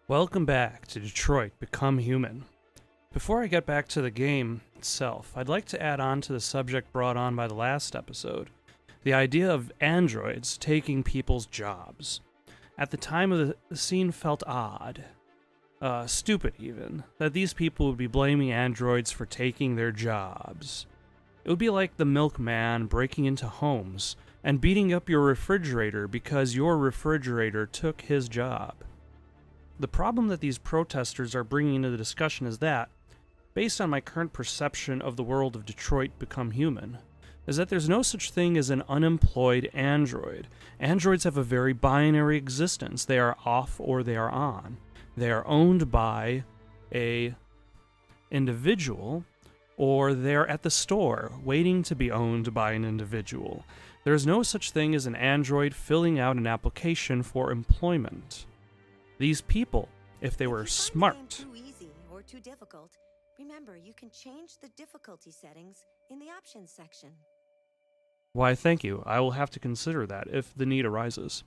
Welcome back to Detroit Become Human. Before I get back to the game itself, I'd like to add on to the subject brought on by the last episode, the idea of androids taking people's jobs. At the time of the scene felt odd, stupid even, that these people would be blaming androids for taking their jobs. It would be like the milkman breaking into homes and beating up your refrigerator because your refrigerator took his job. The problem that these protesters are bringing into the discussion is that, based on my current perception of the world of Detroit Become Human, is that there's no such thing as an unemployed android. Androids have a very binary existence. They are off or they are on. They are owned by a individual, or they're at the store waiting to be owned by an individual. There is no such thing as an android filling out an application for employment. These people, if they were smart... Too easy or too difficult, remember you can change the difficulty settings in the options section. Why, thank you. I will have to consider that if the need arises.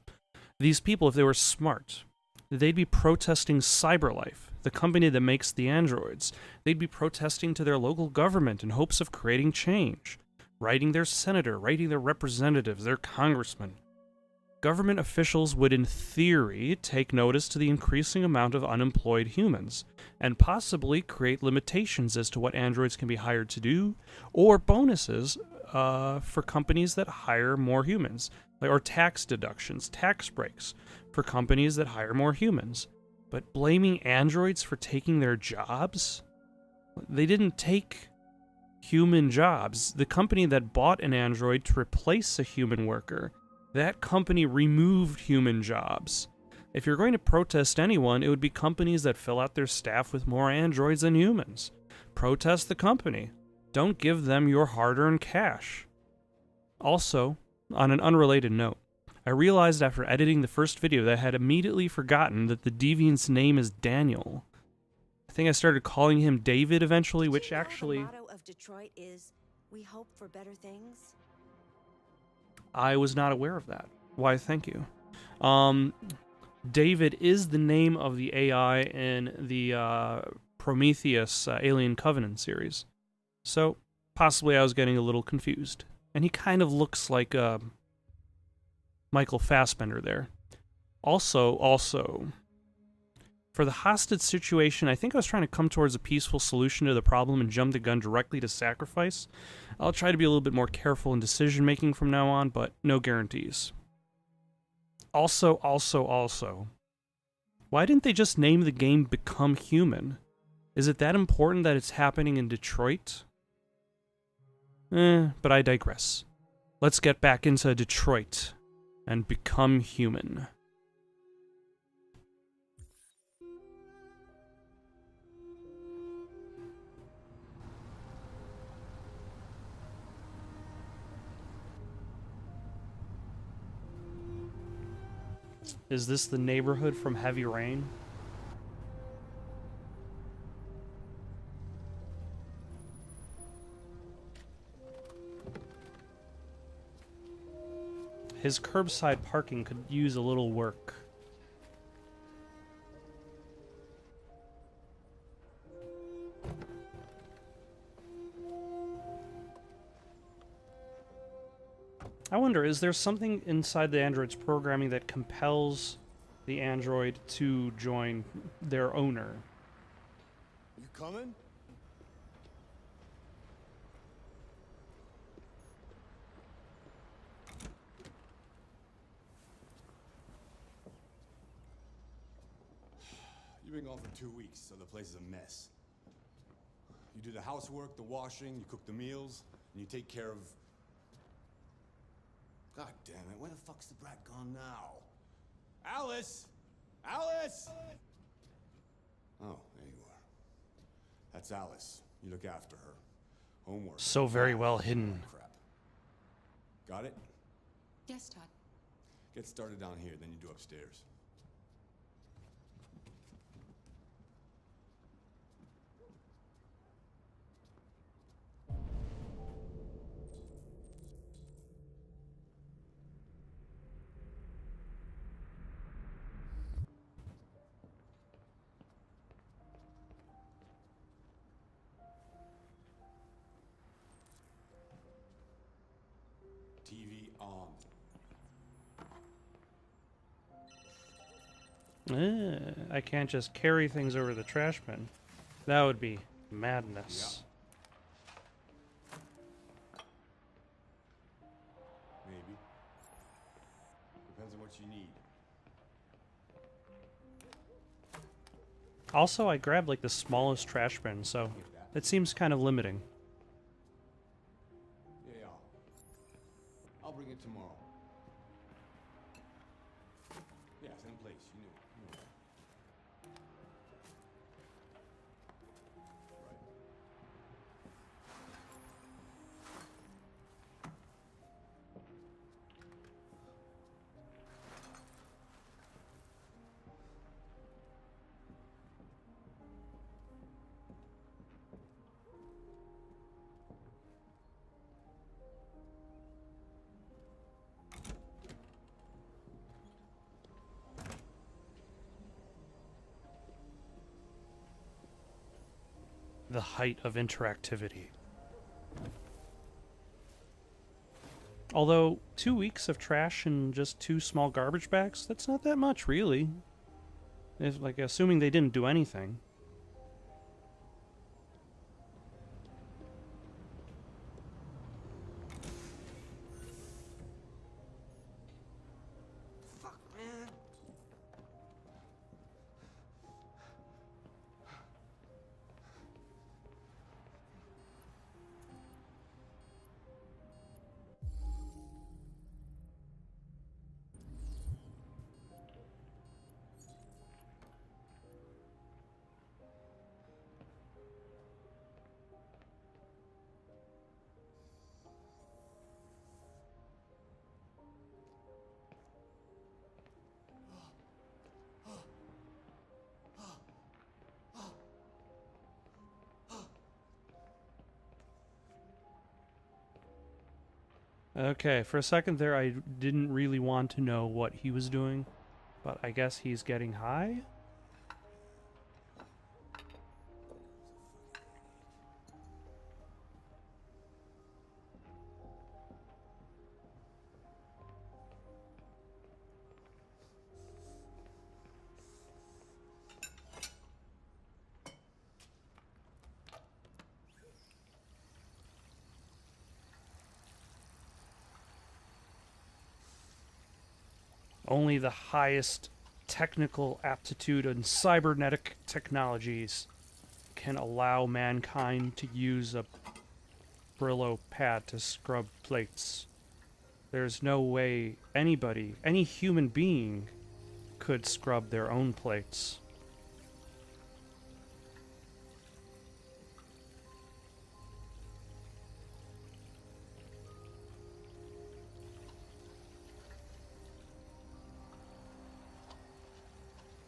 These people, if they were smart, they'd be protesting CyberLife, the company that makes the androids. They'd be protesting to their local government in hopes of creating change, writing their senator, writing their representatives, their congressmen. Government officials would, in theory, take notice to the increasing amount of unemployed humans, and possibly create limitations as to what androids can be hired to do, or bonuses for companies that hire more humans, or tax deductions, tax breaks for companies that hire more humans. But blaming androids for taking their jobs? They didn't take human jobs. The company that bought an android to replace a human worker, that company removed human jobs. If you're going to protest anyone, it would be companies that fill out their staff with more androids than humans. Protest the company. Don't give them your hard-earned cash. Also, on an unrelated note, I realized after editing the first video that I had immediately forgotten that the deviant's name is Daniel. I think I started calling him David eventually, which actually... The motto of Detroit is, we hope for better things. I was not aware of that. Why, thank you. David is the name of the AI in the Prometheus Alien Covenant series. So, possibly I was getting a little confused. And he kind of looks like Michael Fassbender there. Also, for the hostage situation, I think I was trying to come towards a peaceful solution to the problem and jump the gun directly to sacrifice. I'll try to be a little bit more careful in decision-making from now on, but no guarantees. Also, why didn't they just name the game Become Human? Is it that important that it's happening in Detroit? But I digress. Let's get back into Detroit and become human. Is this the neighborhood from Heavy Rain? His curbside parking could use a little work. I wonder, is there something inside the android's programming that compels the android to join their owner? You coming? You've been gone for 2 weeks, so the place is a mess. You do the housework, the washing, you cook the meals, and you take care of... God damn it, where the fuck's the brat gone now? Alice! Alice! Oh, there you are. That's Alice. You look after her. Homework. So very well hidden. Crap. Got it? Yes, Todd. Get started down here, then you do upstairs. I can't just carry things over the trash bin. That would be madness. Maybe. Depends on what you need. Also, I grabbed like the smallest trash bin, so it seems kind of limiting. Yeah. I'll bring it tomorrow. Yeah, same place. You knew. Right. The height of interactivity. Although, 2 weeks of trash and just 2 small garbage bags, that's not that much, really. If, like, assuming they didn't do anything. Fuck, man. Okay, for a second there I didn't really want to know what he was doing, but I guess he's getting high? Only the highest technical aptitude and cybernetic technologies can allow mankind to use a Brillo pad to scrub plates. There's no way anybody, any human being, could scrub their own plates.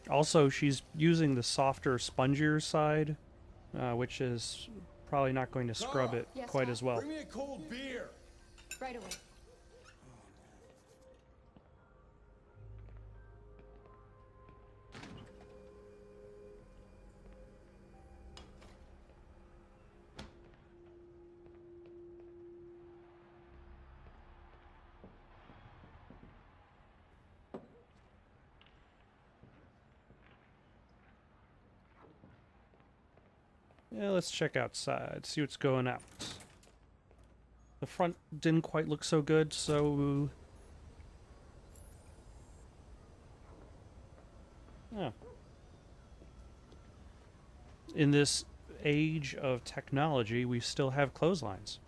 Also, she's using the softer, spongier side, which is probably not going to scrub it Yes, quite Doc? as well. Bring me a cold beer. Right away. Yeah, let's check outside, see what's going out. The front didn't quite look so good, so... Oh. In this age of technology, we still have clotheslines.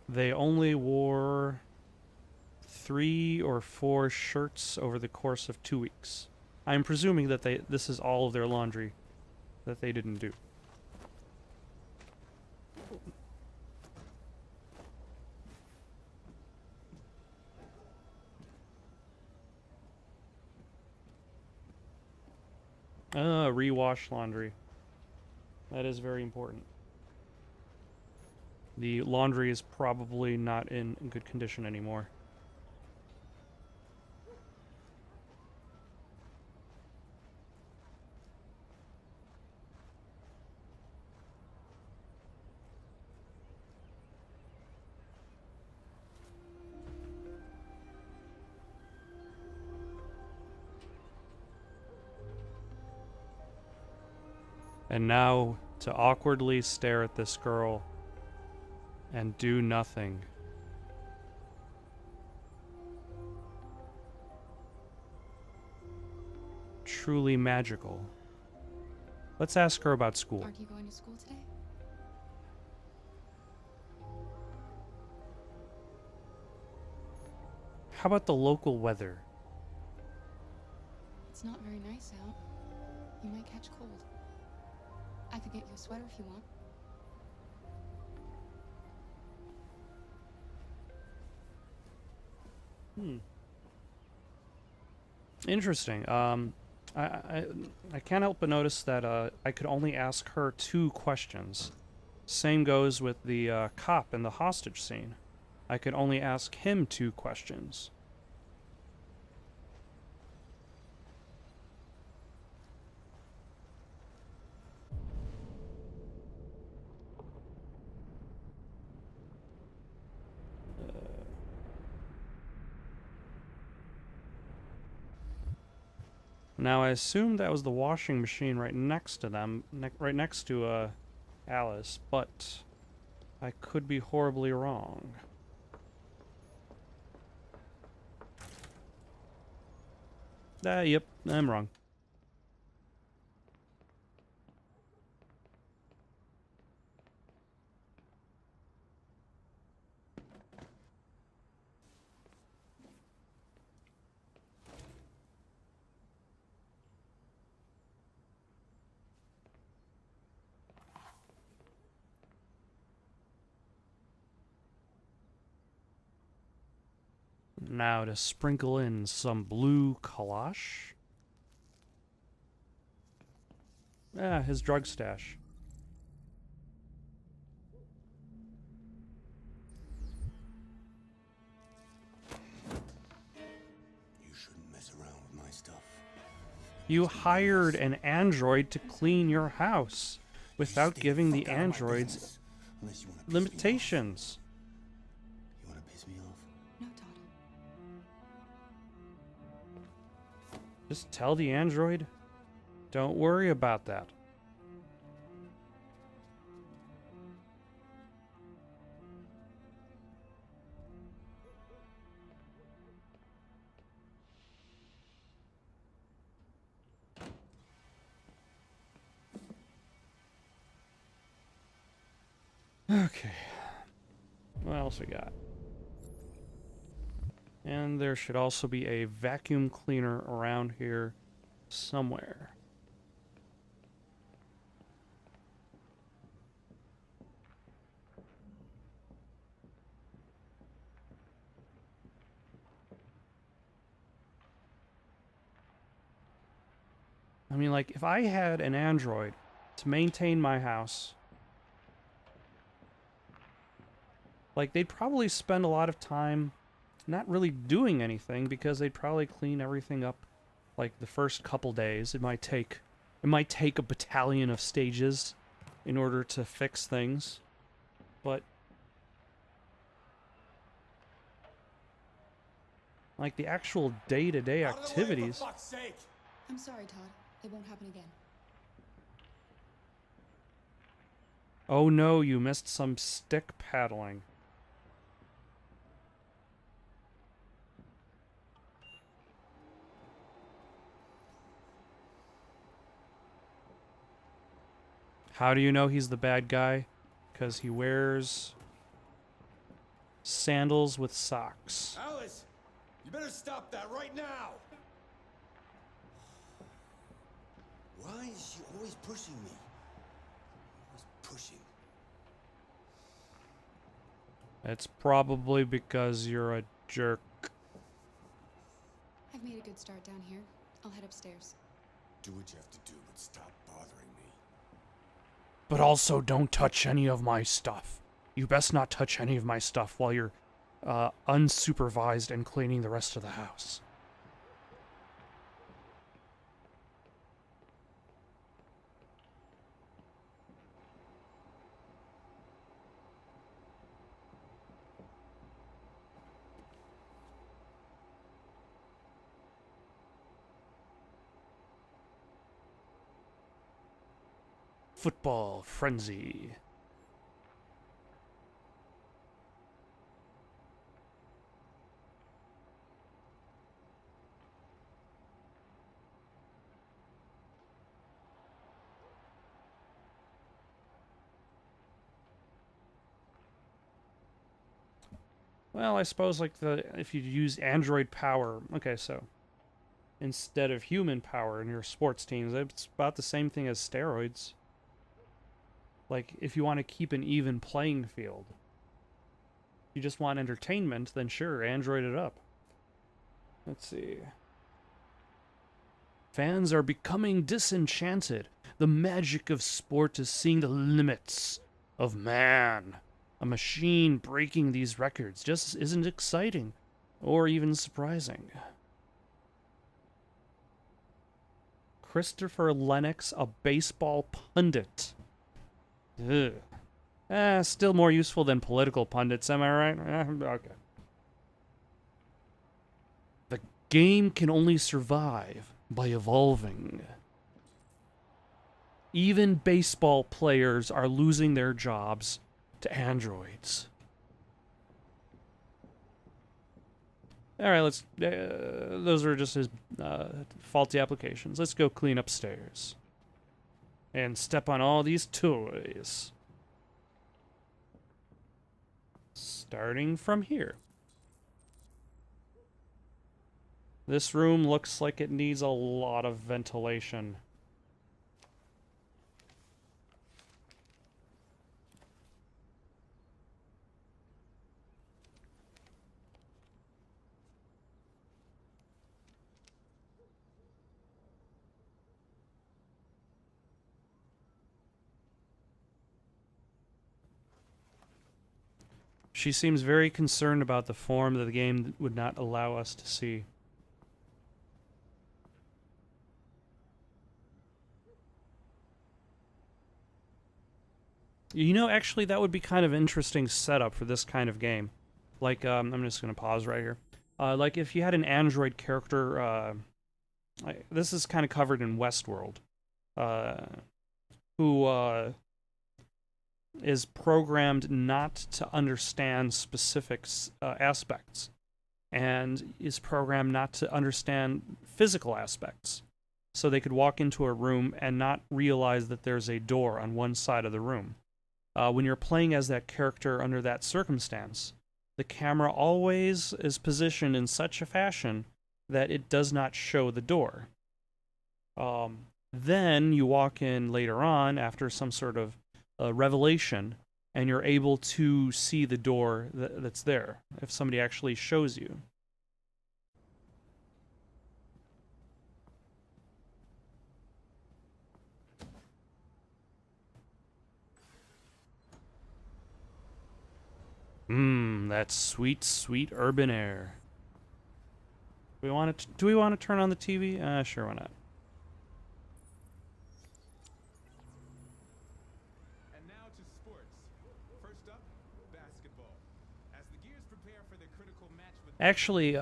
They only wore 3 or 4 shirts over the course of 2 weeks. I'm presuming that this is all of their laundry that they didn't do. Rewash laundry. That is very important. The laundry is probably not in good condition anymore. And now to awkwardly stare at this girl and do nothing. Truly magical. Let's ask her about school. Aren't you going to school today? How about the local weather? It's not very nice out. You might catch cold. I could get you a sweater if you want. Interesting. I can't help but notice that I could only ask her 2 questions. Same goes with the cop in the hostage scene. I could only ask him 2 questions. Now I assume that was the washing machine right next to them, right next to Alice, but I could be horribly wrong. Yep, I'm wrong. Now to sprinkle in some blue kalash. His drug stash. You shouldn't mess around with my stuff. You hired an android to clean your house without Stay giving fuck the out of my androids business, unless you wanna piss me off. limitations. You wanna piss me off? No, Todd. Just tell the android, don't worry about that. Okay. What else we got? And there should also be a vacuum cleaner around here somewhere. I mean, like, if I had an android to maintain my house, like, they'd probably spend a lot of time not really doing anything because they'd probably clean everything up like the first couple days. It might take a battalion of stages in order to fix things. But like the actual day-to-day Out of the way, activities. for fuck's sake! I'm sorry, Todd. It won't happen again. Oh no, you missed some stick paddling. How do you know he's the bad guy? Because he wears sandals with socks. Alice, you better stop that right now! Why is she always pushing me? Always pushing. It's probably because you're a jerk. I've made a good start down here. I'll head upstairs. Do what you have to do, but stop bothering me. But also don't touch any of my stuff. You best not touch any of my stuff while you're unsupervised and cleaning the rest of the house. Football frenzy. Well, I suppose like if you use Android power, okay, so instead of human power in your sports teams, it's about the same thing as steroids. Like if you want to keep an even playing field, you just want entertainment, then sure, Android it up. Let's see. Fans are becoming disenchanted. The magic of sport is seeing the limits of man. A machine breaking these records just isn't exciting or even surprising. Christopher Lennox, a baseball pundit. Ugh. Still more useful than political pundits, am I right? Okay. The game can only survive by evolving. Even baseball players are losing their jobs to androids. All right, let's. Those are just his faulty applications. Let's go clean upstairs and step on all these toys. Starting from here. This room looks like it needs a lot of ventilation. She seems very concerned about the form that the game would not allow us to see. You know, actually, that would be kind of interesting setup for this kind of game. Like, I'm just going to pause right here. Like, if you had an android character, this is kind of covered in Westworld, who is programmed not to understand specific aspects, and is programmed not to understand physical aspects. So they could walk into a room and not realize that there's a door on one side of the room. When you're playing as that character under that circumstance, the camera always is positioned in such a fashion that it does not show the door. Then you walk in later on after some sort of revelation, and you're able to see the door that's there if somebody actually shows you. That sweet, sweet urban air. Do we want to turn on the TV? Sure, why not? And now to sports. First up, basketball. As the gears prepare for the critical match with Actually,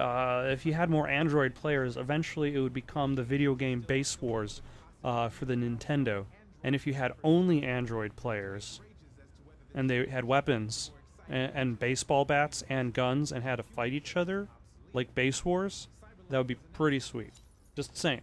if you had more Android players, eventually it would become the video game Base Wars for the Nintendo. And if you had only Android players, and they had weapons, and baseball bats and guns, and had to fight each other, like Base Wars, that would be pretty sweet. Just saying.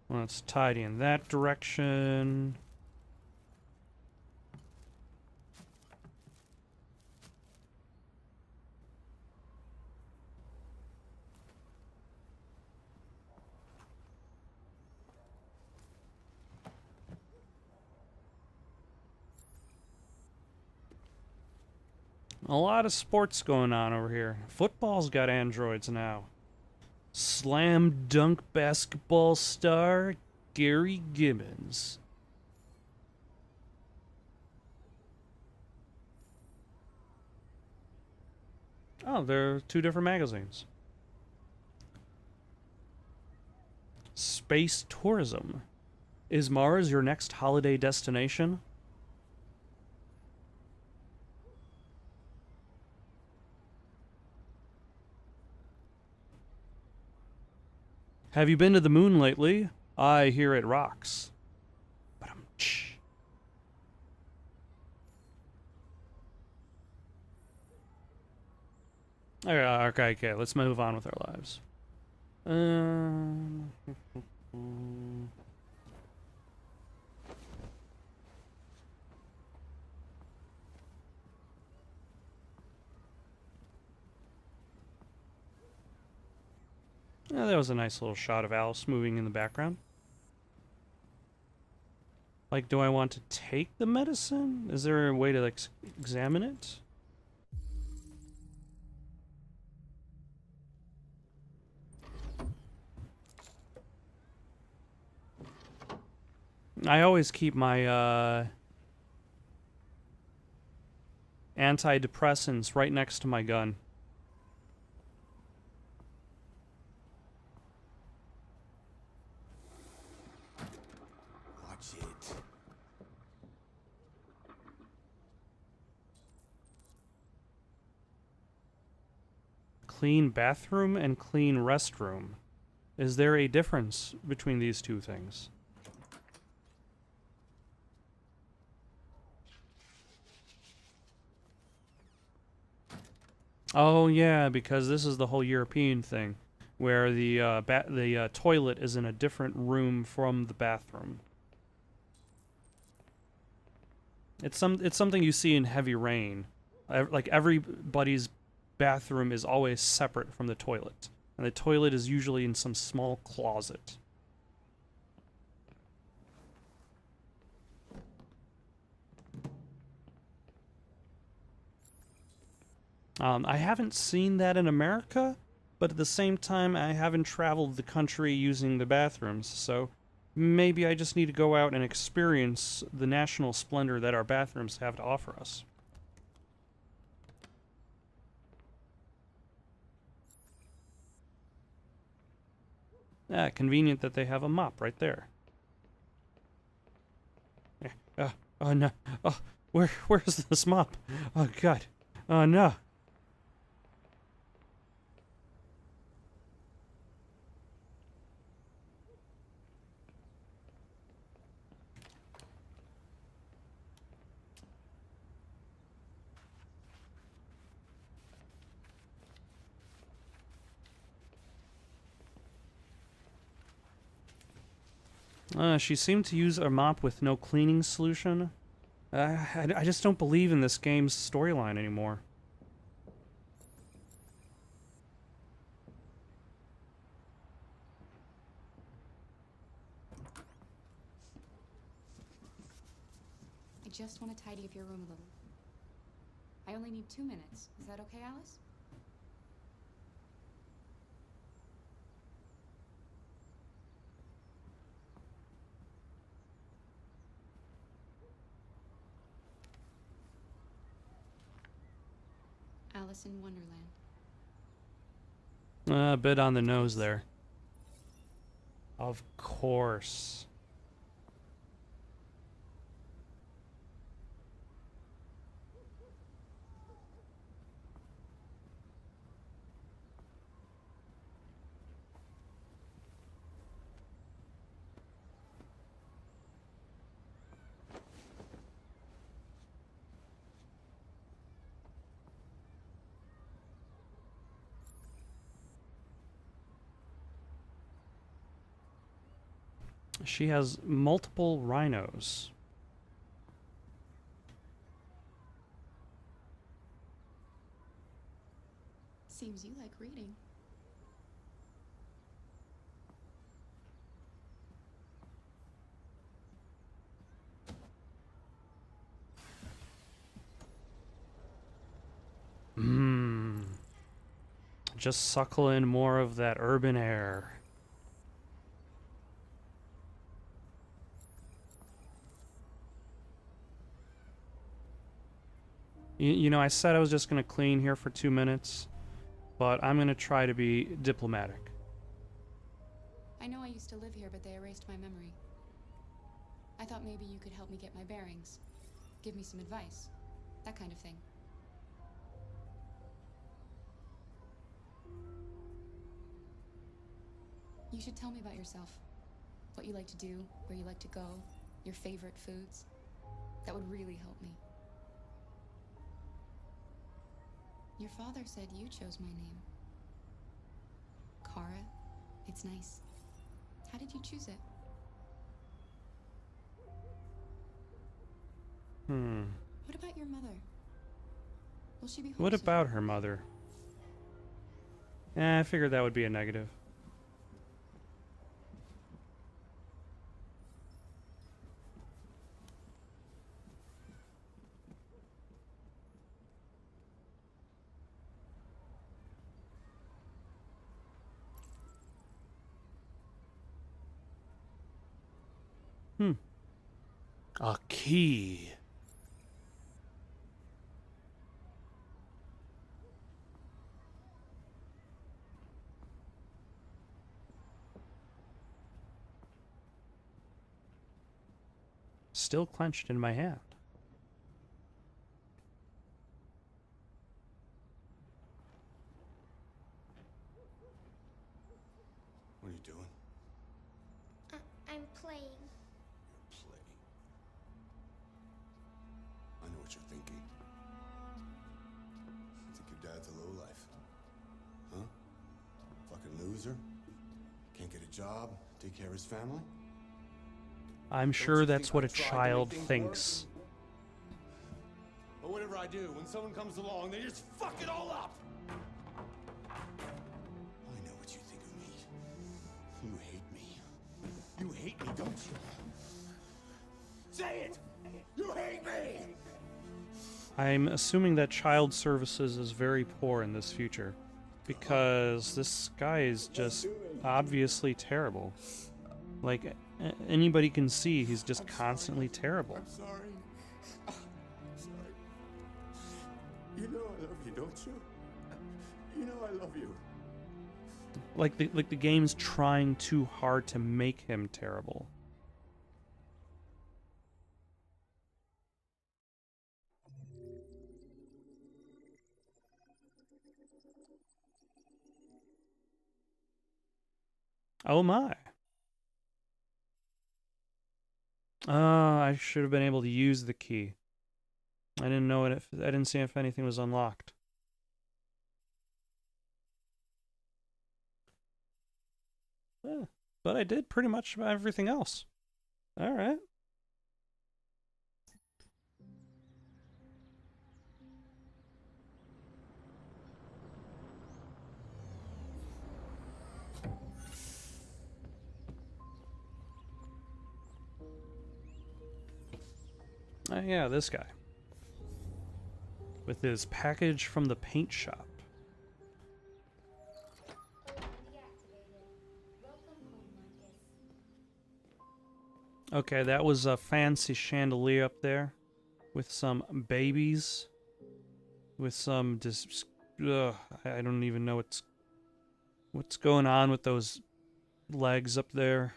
Let's tidy in that direction. A lot of sports going on over here. Football's got androids now. Slam dunk basketball star Gary Gibbons. Oh, they're two different magazines. Space tourism. Is Mars your next holiday destination? Have you been to the moon lately? I hear it rocks. Okay, let's move on with our lives. Yeah, that was a nice little shot of Alice moving in the background. Like, do I want to take the medicine? Is there a way to, like, examine it? I always keep my, antidepressants right next to my gun. Watch it. Clean bathroom and clean restroom. Is there a difference between these two things? Oh yeah, because this is the whole European thing, where the toilet is in a different room from the bathroom. It's something you see in Heavy Rain. Like everybody's bathroom is always separate from the toilet, and the toilet is usually in some small closet. I haven't seen that in America, but at the same time, I haven't traveled the country using the bathrooms, so maybe I just need to go out and experience the national splendor that our bathrooms have to offer us. Ah, convenient that they have a mop right there. Oh no. Oh, where's this mop? Oh god. Oh no. She seemed to use a mop with no cleaning solution. I just don't believe in this game's storyline anymore. I just want to tidy up your room a little. I only need 2 minutes. Is that okay, Alice? Alice in Wonderland. A bit on the nose there. Of course. She has multiple rhinos. Seems you like reading. Just suckle in more of that urban air. You know, I said I was just going to clean here for 2 minutes, but I'm going to try to be diplomatic. I know I used to live here, but they erased my memory. I thought maybe you could help me get my bearings. Give me some advice. That kind of thing. You You should tell me about yourself. What you like to do, where you like to go, your favorite foods. That would really help me. Your father said you chose my name. Kara. It's nice. How did you choose it? What about your mother? Will she be home What soon? about her mother? I figured that would be a negative. A key. Still clenched in my hand. What are you doing? I'm playing. You're playing. I know what you're thinking. You think your dad's a lowlife? Huh? Fucking loser? Can't get a job, take care of his family? I'm Don't sure you that's think what I a tried to child make things thinks. But whatever I do, when someone comes along, they just fuck it all up! I know what you think of me. You hate me. You hate me, don't you? Say it! You hate me! I'm assuming that child services is very poor in this future. Because this guy is just obviously terrible. Like, anybody can see he's just constantly terrible. I'm sorry. I'm sorry. You know I love you, don't you? You know I love you. Like the game's trying too hard to make him terrible. Oh my. I should have been able to use the key. I didn't know it. I didn't see if anything was unlocked. But I did pretty much everything else. All right. Yeah, this guy. With his package from the paint shop. Okay, that was a fancy chandelier up there. With some babies. With some I don't even know what's going on with those legs up there.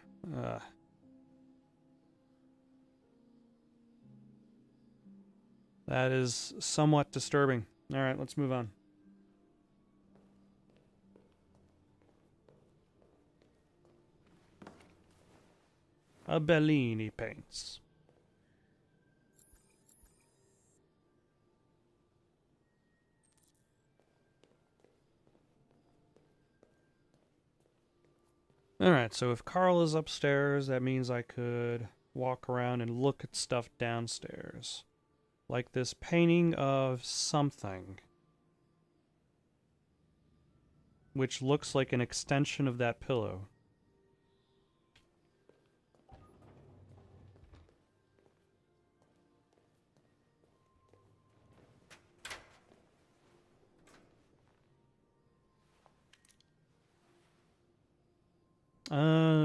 That is somewhat disturbing. Alright, let's move on. A Bellini paints. Alright, so if Carl is upstairs, that means I could walk around and look at stuff downstairs. Like this painting of something. Which looks like an extension of that pillow.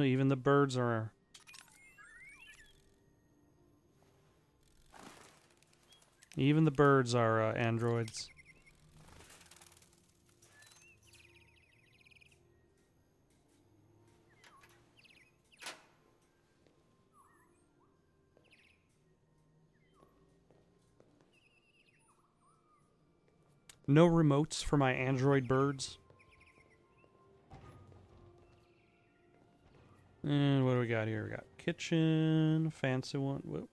Even the birds are... Even the birds are androids. No remotes for my android birds. And what do we got here? We got kitchen, fancy one. Whoop.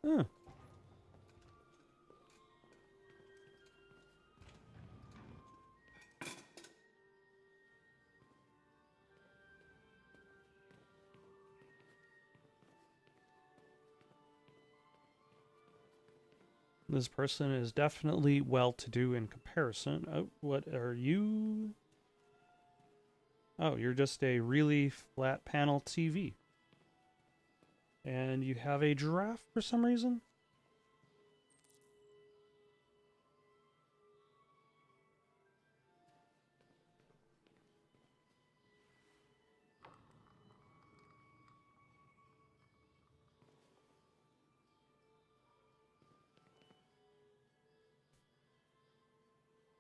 Huh. This person is definitely well-to-do in comparison. Oh, what are you? Oh, you're just a really flat panel TV. And you have a giraffe for some reason?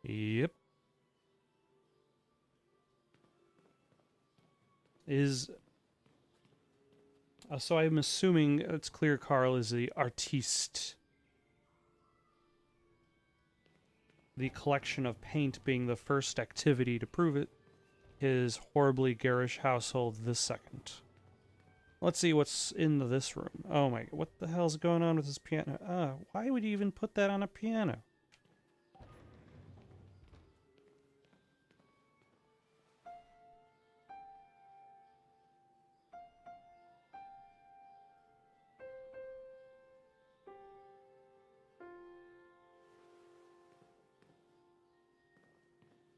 Yep. So I'm assuming it's clear Carl is the artiste. The collection of paint being the first activity to prove it. His horribly garish household the second. Let's see what's in this room. Oh my, what the hell's going on with this piano? Why would you even put that on a piano?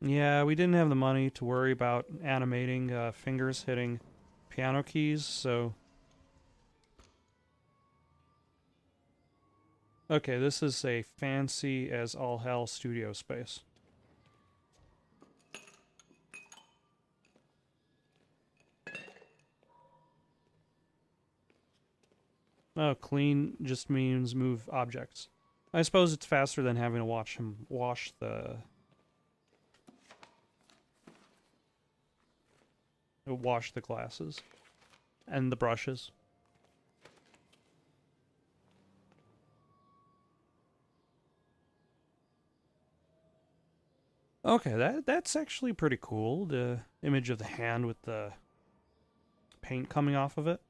Yeah, we didn't have the money to worry about animating fingers hitting piano keys, so... Okay, this is a fancy as all hell studio space. Oh, clean just means move objects. I suppose it's faster than having to watch him wash the glasses and the brushes. Okay, that's actually pretty cool. The image of the hand with the paint coming off of it.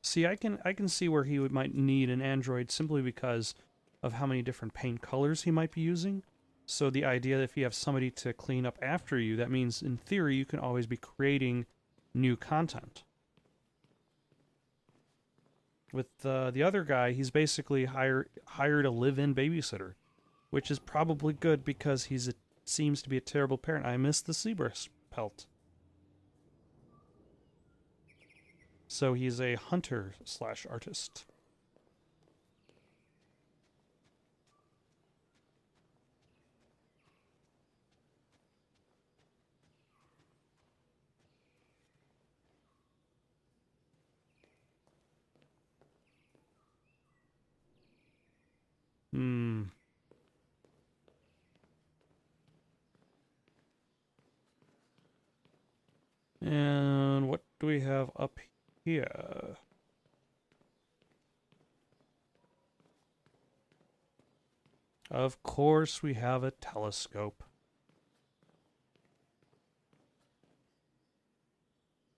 See, I can see where he might need an android simply because of how many different paint colors he might be using. So the idea that if you have somebody to clean up after you, that means in theory you can always be creating new content. With the other guy, he's basically hired a live-in babysitter, which is probably good because seems to be a terrible parent. I miss the zebra pelt. So he's a hunter/artist. Hmm. And what do we have up here? Of course we have a telescope.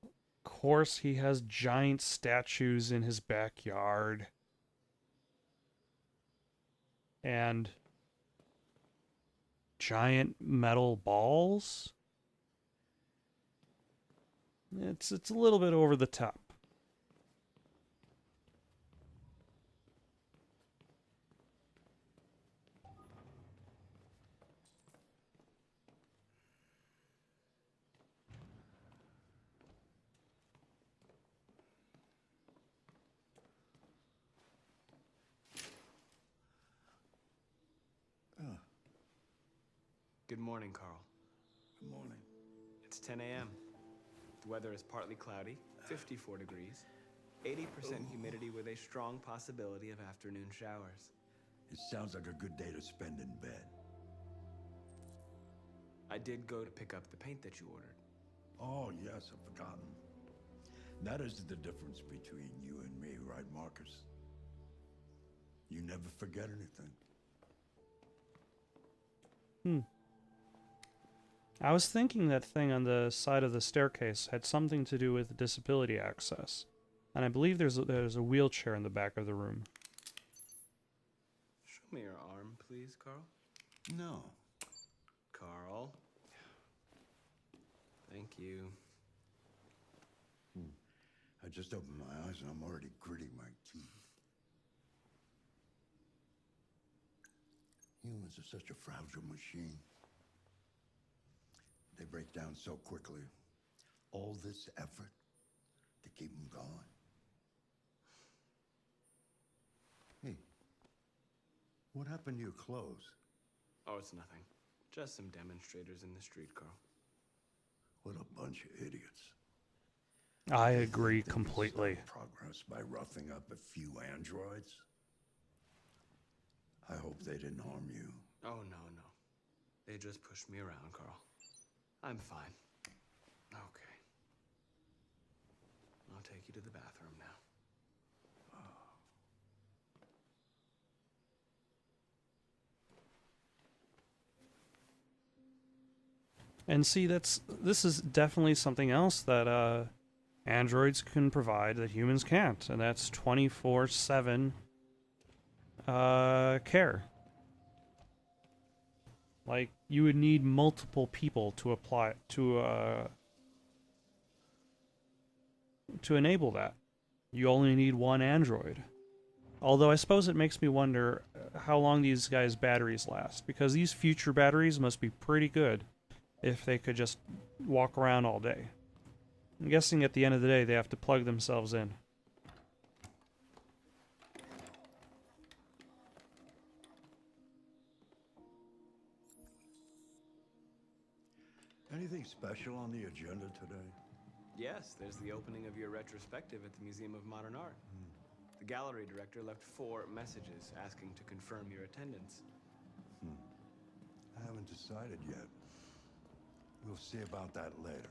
Of course he has giant statues in his backyard. And giant metal balls. It's a little bit over the top. Good morning, Carl. Good morning. It's 10 a.m. The weather is partly cloudy, 54 degrees, 80% humidity with a strong possibility of afternoon showers. It sounds like a good day to spend in bed. I did go to pick up the paint that you ordered. Oh, yes, I've forgotten. That is the difference between you and me, right, Marcus? You never forget anything. I was thinking that thing on the side of the staircase had something to do with disability access. And I believe there's a wheelchair in the back of the room. Show me your arm, please, Carl. No. Carl. Thank you. I just opened my eyes and I'm already gritting my teeth. Humans are such a fragile machine. They break down so quickly. All this effort to keep them going. Hey, what happened to your clothes? Oh, it's nothing. Just some demonstrators in the street, Carl. What a bunch of idiots. I They agree think they can completely. stop progress by roughing up a few androids. I hope they didn't harm you. Oh, no. They just pushed me around, Carl. I'm fine. Okay. I'll take you to the bathroom now. And see, this is definitely something else that androids can provide that humans can't, and that's 24/7 care. Like, you would need multiple people to apply to enable that. You only need one android. Although I suppose it makes me wonder how long these guys' batteries last, because these future batteries must be pretty good if they could just walk around all day. I'm guessing at the end of the day they have to plug themselves in. Anything special on the agenda today? Yes, there's the opening of your retrospective at the Museum of Modern Art. The gallery director left 4 messages asking to confirm your attendance. I haven't decided yet. We'll see about that later.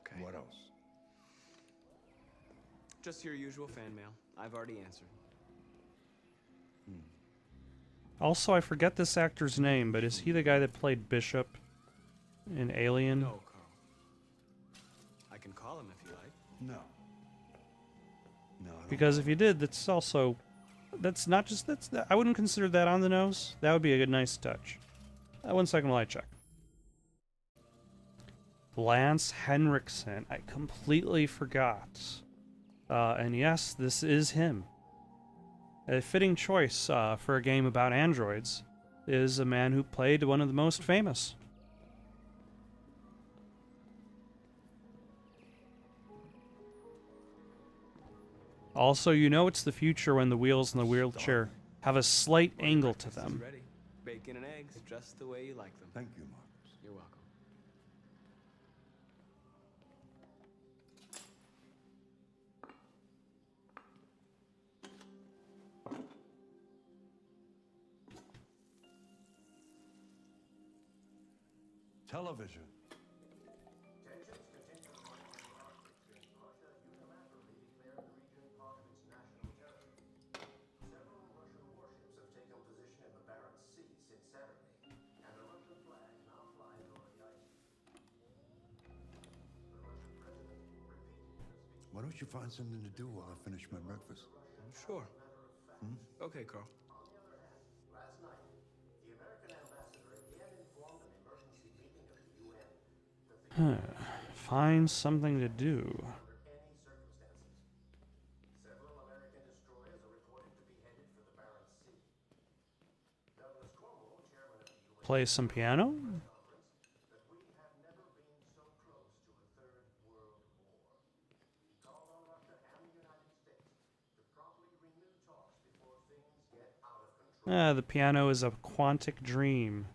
Okay. What else? Just your usual fan mail. I've already answered. Also, I forget this actor's name, but is he the guy that played Bishop in Alien? No, Carl. I can call him if you like. No. No, I don't. Because if you did, that's not just, I wouldn't consider that on the nose. That would be a good, nice touch. 1 second while I check. Lance Henriksen. I completely forgot. And yes, this is him. A fitting choice for a game about androids is a man who played one of the most famous. Also, you know it's the future when the wheels in the wheelchair have a slight angle to Breakfast is them. ready. Bacon and eggs, just the way you like them. Thank you, Marcus. You're welcome. Television. Why don't you find something to do while I finish my breakfast? Sure. Okay, Carl. Last night, the American ambassador again informed an emergency meeting of the UN that the Find something to do. under any circumstances. Several American destroyers are reported to be headed for the Barents Sea. Douglas Cuomo, chairman of the UN Play some piano? conference, that we have never been so close to a third world war. He called on Russia and the United States to promptly renew talks before things get out of control. The piano is a Quantic Dream.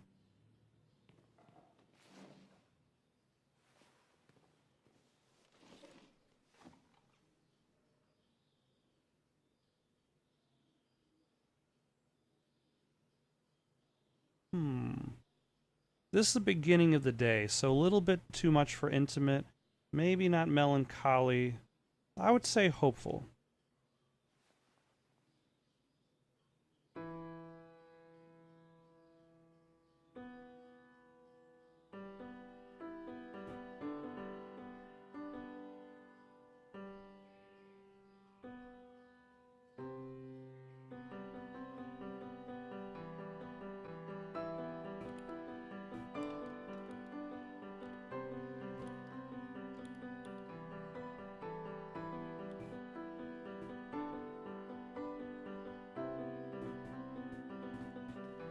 This is the beginning of the day, so a little bit too much for intimate. Maybe not melancholy. I would say hopeful.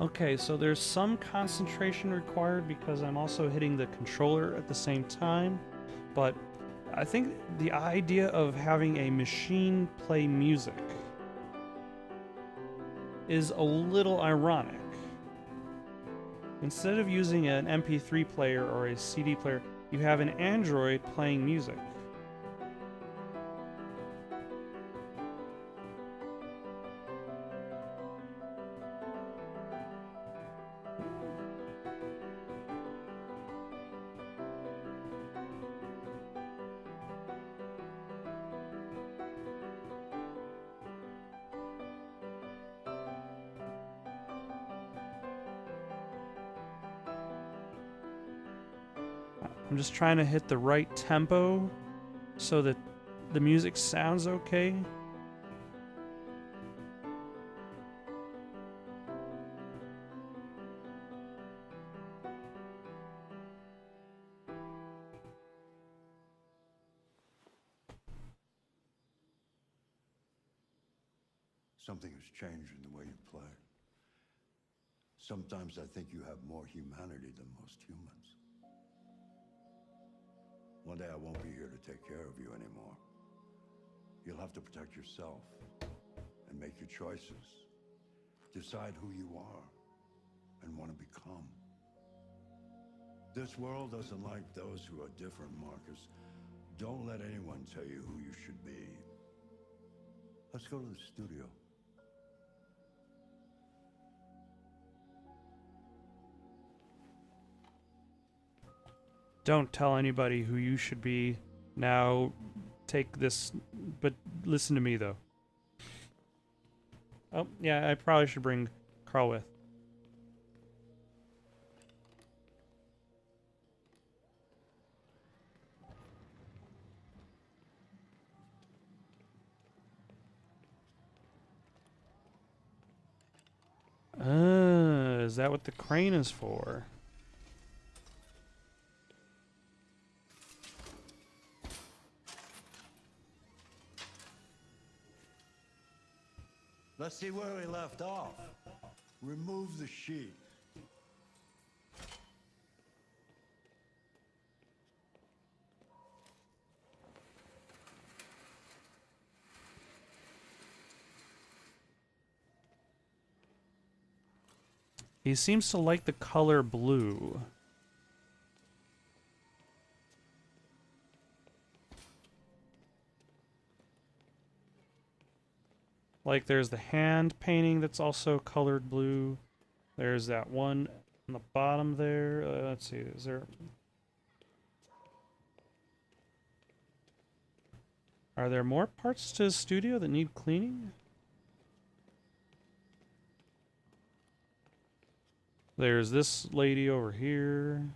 Okay, so there's some concentration required because I'm also hitting the controller at the same time, but I think the idea of having a machine play music is a little ironic. Instead of using an MP3 player or a CD player, you have an Android playing music. I'm just trying to hit the right tempo so that the music sounds okay. Something has changed in the way you play. Sometimes I think you have more humanity than most humans. One day I won't be here to take care of you anymore. You'll have to protect yourself and make your choices. Decide who you are and want to become. This world doesn't like those who are different, Marcus. Don't let anyone tell you who you should be. Let's go to the studio. Don't tell anybody who you should be. Now, take this, but listen to me, though. Oh, yeah, I probably should bring Carl with. Is that what the crane is for? Let's see where we left off. Remove the sheet. He seems to like the color blue. Like there's the hand painting that's also colored blue. There's that one on the bottom there. Let's see, is there... Are there more parts to his studio that need cleaning? There's this lady over here.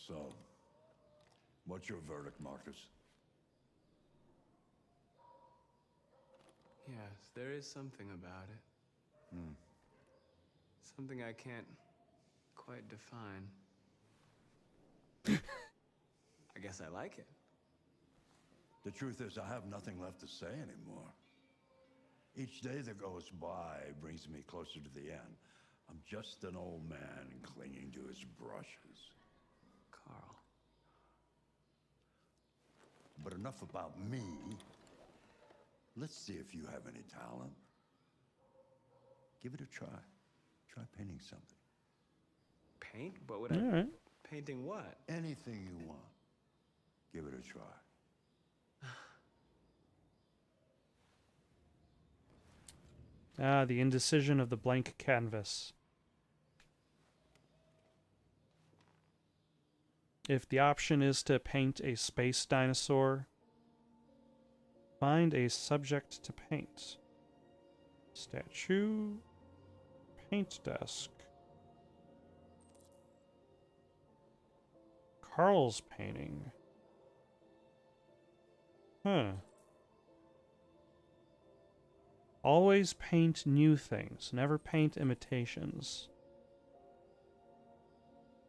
So, what's your verdict, Marcus? Yes, there is something about it. Something I can't quite define. I guess I like it. The truth is, I have nothing left to say anymore. Each day that goes by brings me closer to the end. I'm just an old man clinging to his brushes. Carl. But enough about me. Let's see if you have any talent. Give it a try. Try painting something. Paint? What would All I... right. Painting what? Anything you want. Give it a try. Ah, the indecision of the blank canvas. If the option is to paint a space dinosaur, find a subject to paint. Statue, paint desk. Carl's painting. Huh. Always paint new things. Never paint imitations.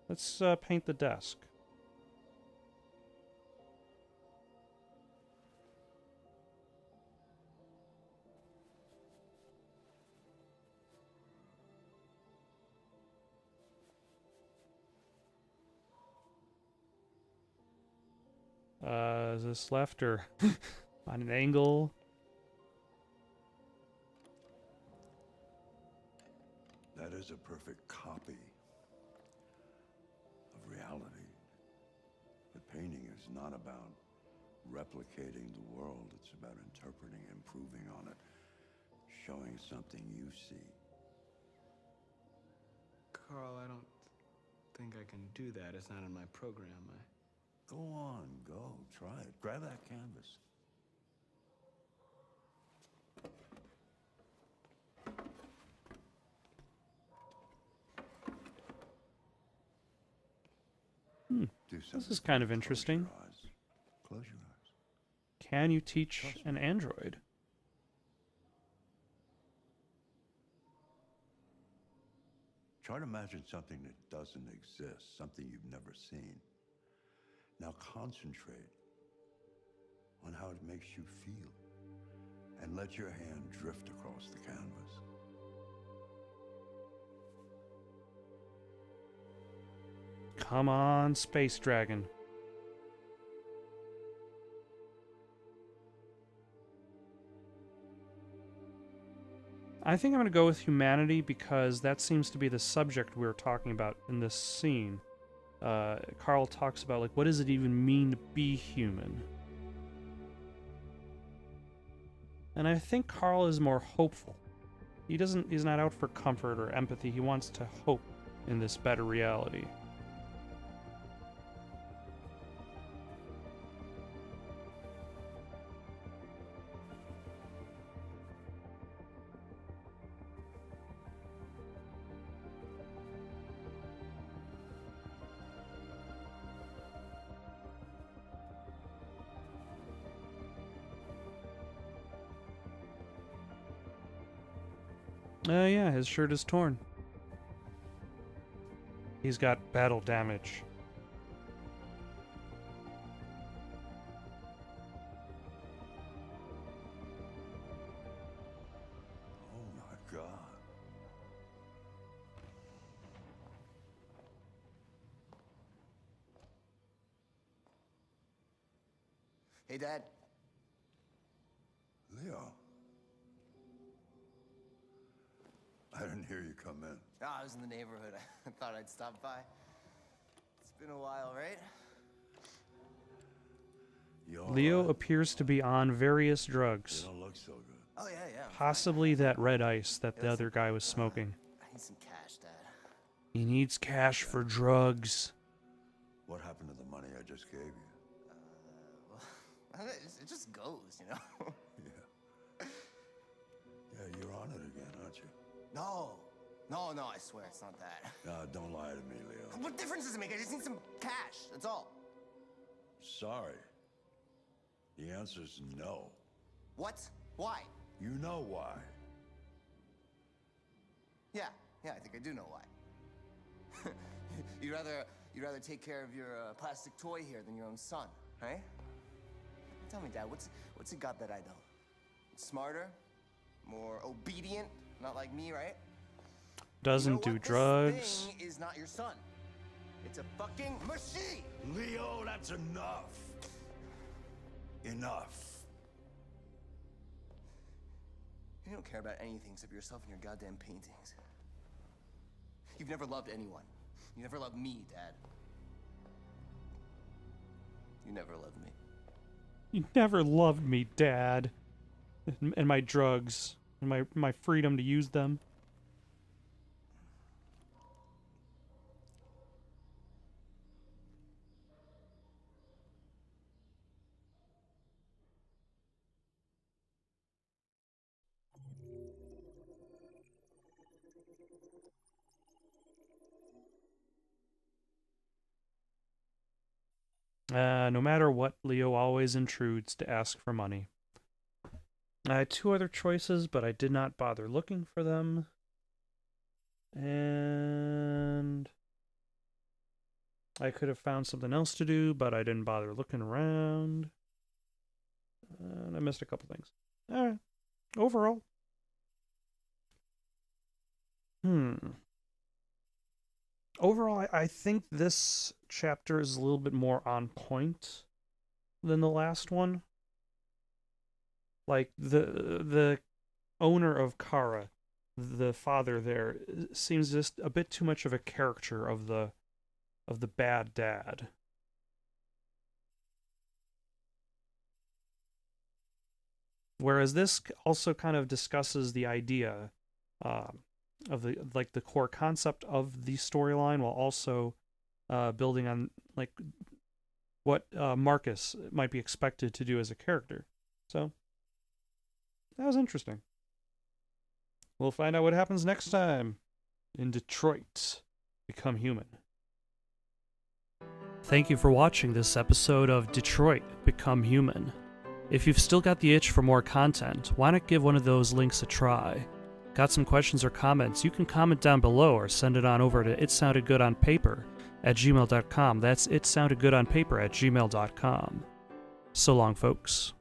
Let's paint the desk. Is this left or on an angle? That is a perfect copy of reality. But painting is not about replicating the world. It's about interpreting, improving on it, showing something you see. Carl, I don't think I can do that. It's not in my program. Go on, go. Try it. Grab that canvas. Do something. This is kind of interesting. Close your eyes. Close your eyes. Can you teach an android? Try to imagine something that doesn't exist, something you've never seen. Now concentrate on how it makes you feel, and let your hand drift across the canvas. Come on, Space Dragon. I think I'm going to go with humanity because that seems to be the subject we were talking about in this scene. Carl talks about, like, what does it even mean to be human? And I think Carl is more hopeful. He's not out for comfort or empathy. He wants to hope in this better reality. Yeah, his shirt is torn. He's got battle damage. Oh my God. Hey, Dad. Leo. I didn't hear you come in. Oh, I was in the neighborhood. I thought I'd stop by. It's been a while, right? You all Leo right? appears to be on various You drugs. don't look so good. Oh, yeah, yeah. I'm Possibly that red ice that the other guy was smoking. fine. I need some cash, Dad. He needs cash for drugs. What happened to the money I just gave you? Well, it just goes, you know? Yeah. Yeah, you're on it again, aren't you? No, I swear it's not that. Don't lie to me, Leo. What difference does it make? I just need some cash, that's all. Sorry. The answer's no. What? Why? You know why. Yeah, I think I do know why. you'd rather take care of your plastic toy here than your own son, right? Tell me, Dad, what's it got that I don't? Smarter? More obedient? Not like me, right? Doesn't do drugs. This thing is not your son. It's a fucking machine! Leo, that's enough. Enough. You don't care about anything except yourself and your goddamn paintings. You've never loved anyone. You never loved me, Dad. You never loved me. You never loved me, Dad. And my drugs. And my freedom to use them. No matter what, Leo always intrudes to ask for money. I had two other choices, but I did not bother looking for them. And I could have found something else to do, but I didn't bother looking around. And I missed a couple things. Alright. Overall. Overall, I think this chapter is a little bit more on point than the last one. Like, the owner of Kara, the father there, seems just a bit too much of a caricature of the bad dad. Whereas this also kind of discusses the idea of the core concept of the storyline, while also building on like what Marcus might be expected to do as a character. So that was interesting. We'll find out what happens next time in Detroit Become Human. Thank you for watching this episode of Detroit Become Human. If you've still got the itch for more content, why not give one of those links a try? Got some questions or comments? You can comment down below or send it on over to itsoundedgoodonpaper@gmail.com. That's itsoundedgoodonpaper@gmail.com. So long, folks.